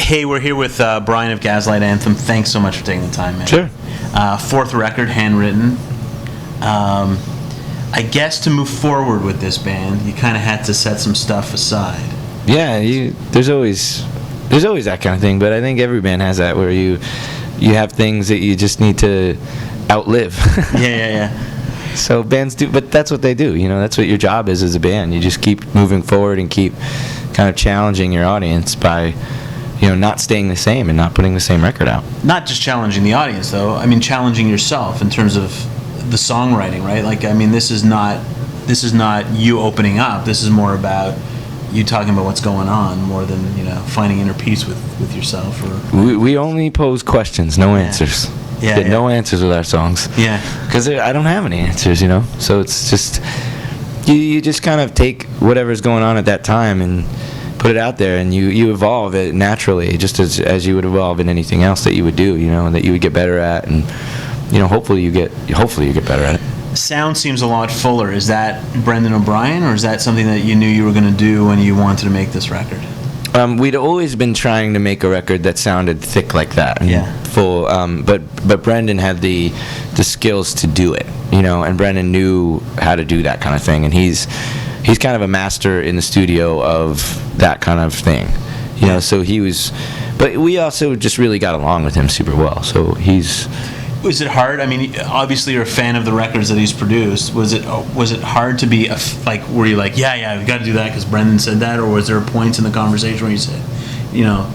Hey, we're here with Brian of Gaslight Anthem. Thanks so much for taking the time, man. Sure. Fourth record, handwritten. I guess to move forward with this band, you kind of had to set some stuff aside. Yeah, there's always that kind of thing, but I think every band has that where you have things that you just need to outlive. Yeah. So bands do, but that's what they do. That's what your job is as a band. You just keep moving forward and keep kind of challenging your audience by, not staying the same and not putting the same record out. Not just challenging the audience, though. I mean, challenging yourself in terms of the songwriting, right? Like, I mean, this is not you opening up. This is more about you talking about what's going on more than, finding inner peace with yourself. We only pose questions, no answers. Yeah. No answers with our songs. Yeah. Because I don't have any answers, So it's just, you just kind of take whatever's going on at that time and put it out there, and you evolve it naturally, just as you would evolve in anything else that you would do, and that you would get better at, and hopefully you get better at it. Sound seems a lot fuller. Is that Brendan O'Brien, or is that something that you knew you were going to do when you wanted to make this record? We'd always been trying to make a record that sounded thick like that, and yeah, full. But Brendan had the skills to do it, and Brendan knew how to do that kind of thing, and he's kind of a master in the studio of that kind of thing, So he was, but we also just really got along with him super well. So Was it hard? I mean, obviously you're a fan of the records that he's produced. Was it hard to be were you like, yeah, we got to do that because Brendan said that, or was there points in the conversation where you said,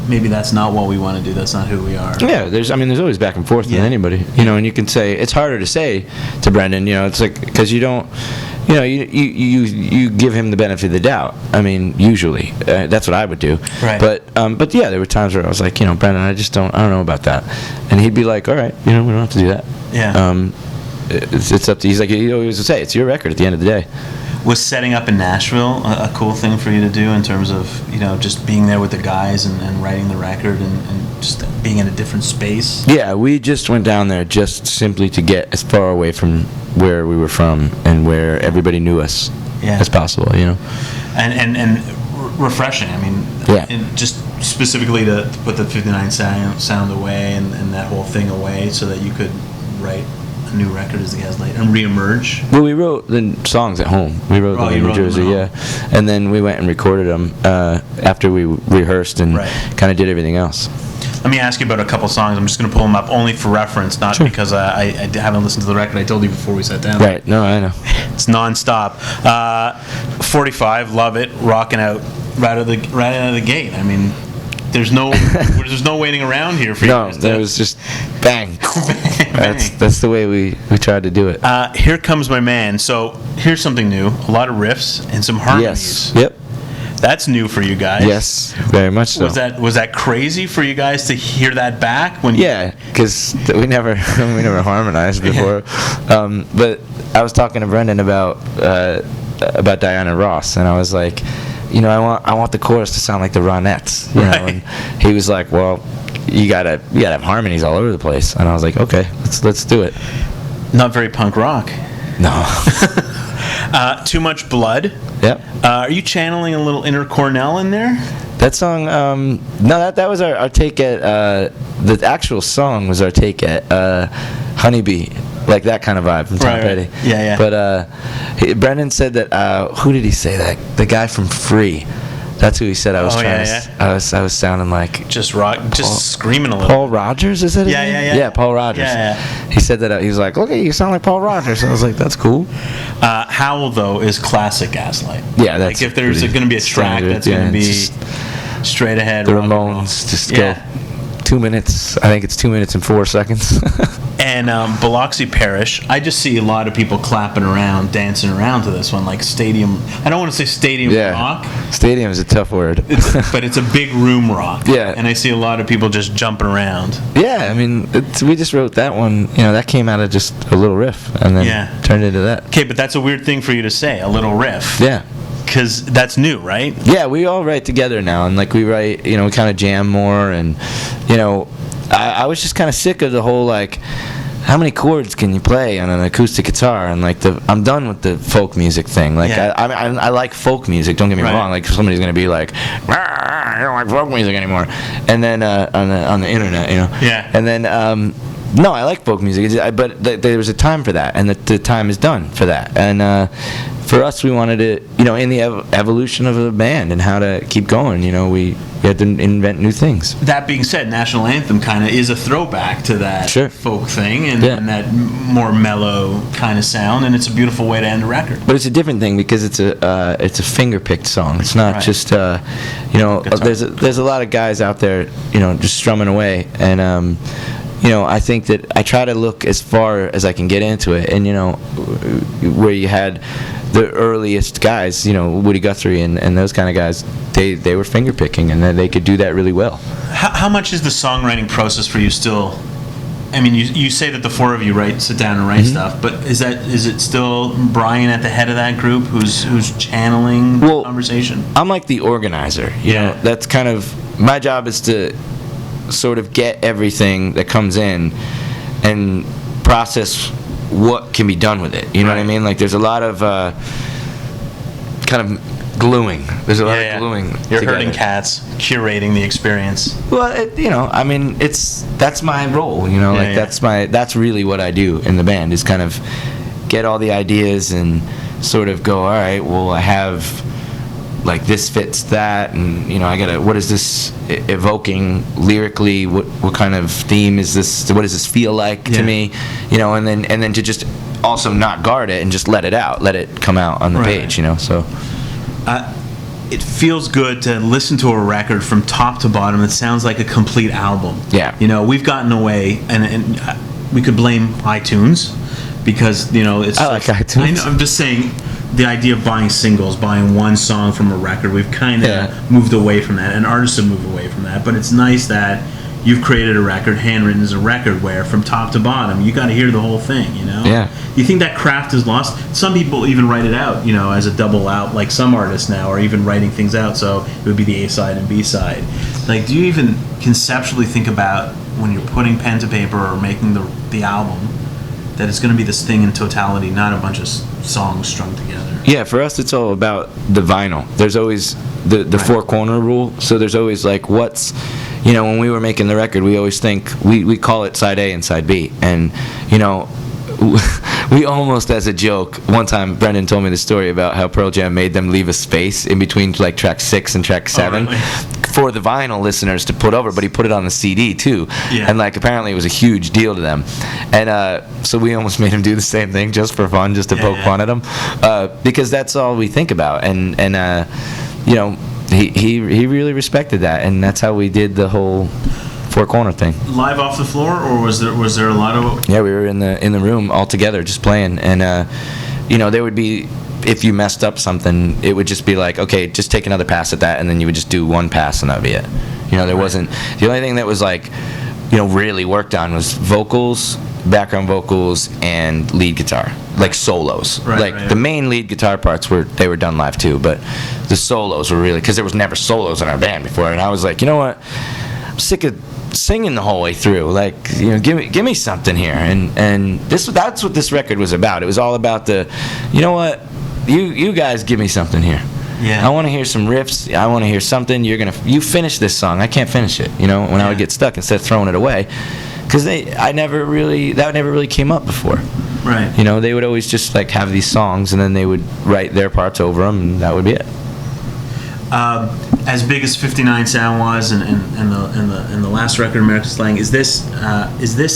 maybe that's not what we want to do. That's not who we are. Yeah, there's always back and forth with anybody, and you can say it's harder to say to Brendan, it's like because you don't. You give him the benefit of the doubt. I mean, usually that's what I would do. Right. But yeah, there were times where I was like, Brendan, I don't know about that, and he'd be like, all right, we don't have to do that. Yeah. It's up to. He's like, he always would say, it's your record at the end of the day. Was setting up in Nashville a cool thing for you to do in terms of just being there with the guys and writing the record and just being in a different space? Yeah, we just went down there just simply to get as far away from where we were from and where everybody knew us as possible, And refreshing. I mean, and just specifically to put the 59 sound away and that whole thing away so that you could write a new record as the Gaslight and reemerge. Well, we wrote the songs at home. We wrote them in New Jersey, and then we went and recorded them after we rehearsed and kind of did everything else. Let me ask you about a couple songs. I'm just going to pull them up only for reference, not because I haven't listened to the record. I told you before we sat down. Right. No, I know. It's nonstop. 45, love it, rocking out right out of the gate. I mean, there's no waiting around here for you. No, there was just bang. That's the way we tried to do it. Here Comes My Man. So here's something new. A lot of riffs and some harmonies. Yes. Yep. That's new for you guys. Yes, very much so. Was that crazy for you guys to hear that back when? Yeah, because we never harmonized before. But I was talking to Brendan about Diana Ross, and I was like, I want the chorus to sound like the Ronettes, know. And he was like, well, you gotta have harmonies all over the place, and I was like, okay, let's do it. Not very punk rock. No. Too Much Blood. Yep. Are you channeling a little inner Cornell in there? That song, no, that was our take at, the actual song was our take at Honeybee, like that kind of vibe from Tom Petty. Yeah. But Brendan said that, who did he say that? The guy from Free. That's who he said I was trying to. I was sounding like just screaming a little. Paul Rogers, is that his name? Yeah, Paul Rogers. Yeah. He said that he was like, okay, you sound like Paul Rogers. I was like, that's cool. Howl though is classic Gaslight. Yeah, that's like if there's going to be a track that's going to be straight ahead. The Ramones just go 2 minutes. I think it's 2 minutes and 4 seconds. And Biloxi Parish, I just see a lot of people clapping around, dancing around to this one, like stadium. I don't want to say stadium rock. Stadium is a tough word. But it's a big room rock. Yeah. And I see a lot of people just jumping around. Yeah, I mean, we just wrote that one. That came out of just a little riff, and then turned into that. Okay, but that's a weird thing for you to say, a little riff. Yeah. Because that's new, right? Yeah, we all write together now, and we write, we kind of jam more, and I was just kind of sick of the whole how many chords can you play on an acoustic guitar? And like I'm done with the folk music thing. Like I like folk music. Don't get me wrong. Like somebody's gonna be like, I don't like folk music anymore. And then on the internet, you know. Yeah. And then no, I like folk music, but there was a time for that, and the time is done for that. And for us, we wanted to, you know, in the evolution of a band and how to keep going, you know, we had to invent new things. That being said, National Anthem kind of is a throwback to that folk thing and that more mellow kind of sound, and it's a beautiful way to end a record. But it's a different thing because it's a finger-picked song. It's not just, you know, there's a lot of guys out there, you know, just strumming away, and you know, I think that I try to look as far as I can get into it, and you know, where you had the earliest guys, you know, Woody Guthrie and those kind of guys, they were finger picking, and they could do that really well. How much is the songwriting process for you still? I mean, you say that the four of you sit down and write stuff, but is it still Brian at the head of that group who's channeling the conversation? I'm like the organizer. You know, that's kind of my job, is to sort of get everything that comes in and process what can be done with it. You know what I mean? Like there's a lot of kind of gluing. There's a lot of gluing. You're together. herding cats, curating the experience. Well, you know, I mean, that's my role. You know, that's really what I do in the band, is kind of get all the ideas and sort of go, all right, well, I have, like, this fits that, and you know, I gotta, what is this evoking lyrically? What kind of theme is this? What does this feel like to me? You know, and then to just also not guard it and just let it come out on the page. You know, so it feels good to listen to a record from top to bottom that sounds like a complete album. Yeah, you know, we've gotten away, and we could blame iTunes because, you know, it's. I like iTunes. I know, I'm just saying. The idea of buying singles, buying one song from a record, we've kind of moved away from that, and artists have moved away from that. But it's nice that you've created a record, handwritten as a record, where from top to bottom, you got to hear the whole thing, you know? Yeah. You think that craft is lost? Some people even write it out, you know, as a double out, like some artists now are even writing things out, so it would be the A-side and B-side. Like, do you even conceptually think about, when you're putting pen to paper or making the album, that it's going to be this thing in totality, not a bunch of songs strung together? Yeah, for us, it's all about the vinyl. There's always the four-corner rule, so there's always, like, what's, you know, when we were making the record, we always think, we call it side A and side B, and, you know, we almost, as a joke, one time Brendan told me the story about how Pearl Jam made them leave a space in between, like, track 6 and track 7 for the vinyl listeners to put over, but he put it on the CD too, and like apparently it was a huge deal to them, and so we almost made him do the same thing just for fun, just to poke fun at him, because that's all we think about, and you know, he really respected that, and that's how we did the whole four-corner thing. Live off the floor, or was there a lot of? Yeah, we were in the room all together just playing, and you know, there would be, if you messed up something, it would just be like, okay, just take another pass at that, and then you would just do one pass and that would be it. You know, there wasn't, the only thing that was like, you know, really worked on was vocals, background vocals, and lead guitar, like solos. The main lead guitar parts were done live too, but the solos were really, because there was never solos in our band before, and I was like, you know what, I'm sick of singing the whole way through, like, you know, give me something here, and that's what this record was about. It was all about the, you know what, you guys give me something here. I want to hear some riffs. I want to hear something. You finish this song. I can't finish it. You know, when I would get stuck instead of throwing it away, because that never really came up before. Right. You know, they would always just like have these songs, and then they would write their parts over them, and that would be it. As big as 59 Sound was, and the last record, American Slang, is this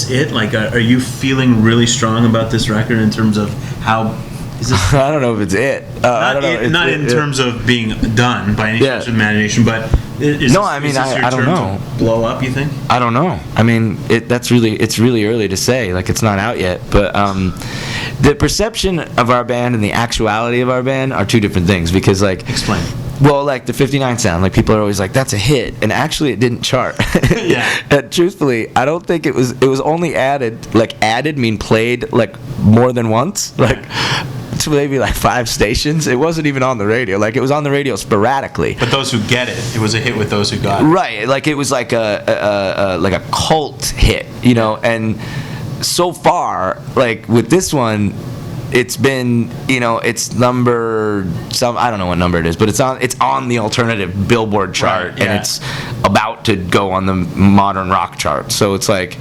it? Like, are you feeling really strong about this record in terms of how? Is this, I don't know if it's it. I don't know. Not in terms of being done by any stretch of imagination, but is I don't know. To blow up, you think? I don't know. I mean, it's really early to say. Like, it's not out yet. But the perception of our band and the actuality of our band are two different things. Because, like, explain. Well, like the 59 Sound, like people are always like, that's a hit, and actually it didn't chart. And truthfully, I don't think it was only added, like added mean played like more than once, like to maybe like 5 stations. It wasn't even on the radio. Like, it was on the radio sporadically. But those who get it was a hit with those who got it. Right, like it was like a cult hit, you know, and so far, like with this one, it's been, it's number some, I don't know what number it is, but it's on the alternative Billboard chart, Right, yeah. and it's about to go on the modern rock chart. So it's like,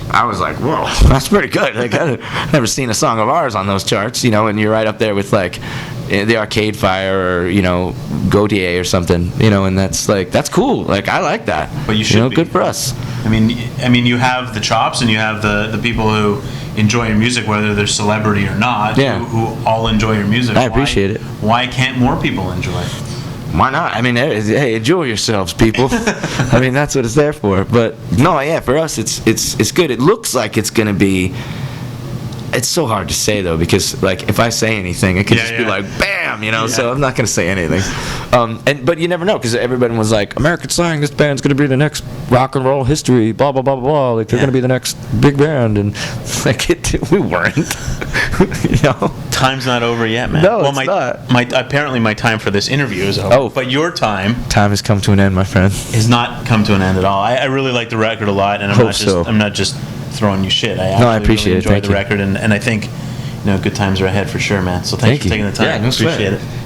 I was like, whoa, that's pretty good. Like, I've never seen a song of ours on those charts, and you're right up there with like the Arcade Fire or Gautier or something, and that's cool. Like, I like that. But you should be. Good for us. I mean, you have the chops, and you have the people who enjoy your music, whether they're celebrity or not, Yeah. who all enjoy your music. I appreciate it. Why can't more people enjoy it? Why not? I mean, hey, enjoy yourselves, people. I mean, that's what it's there for. But no, yeah, for us, it's good. It looks like it's gonna be. It's so hard to say though, because like if I say anything, it could just be like bam, So I'm not gonna say anything. But you never know, because everybody was like, American Slang, this band's gonna be the next rock and roll history, blah blah blah blah. Like they're gonna be the next big band, and like we weren't. Time's not over yet, man. No, well, it's not. Apparently my time for this interview is over. Oh. But your time Has come to an end, my friend. has not come to an end at all. I really like the record a lot, and I'm not just throwing you shit. I appreciate it. Enjoyed Thank the you. record, and I think good times are ahead for sure, man. So thanks for taking the time. Yeah, no sweat. Appreciate it.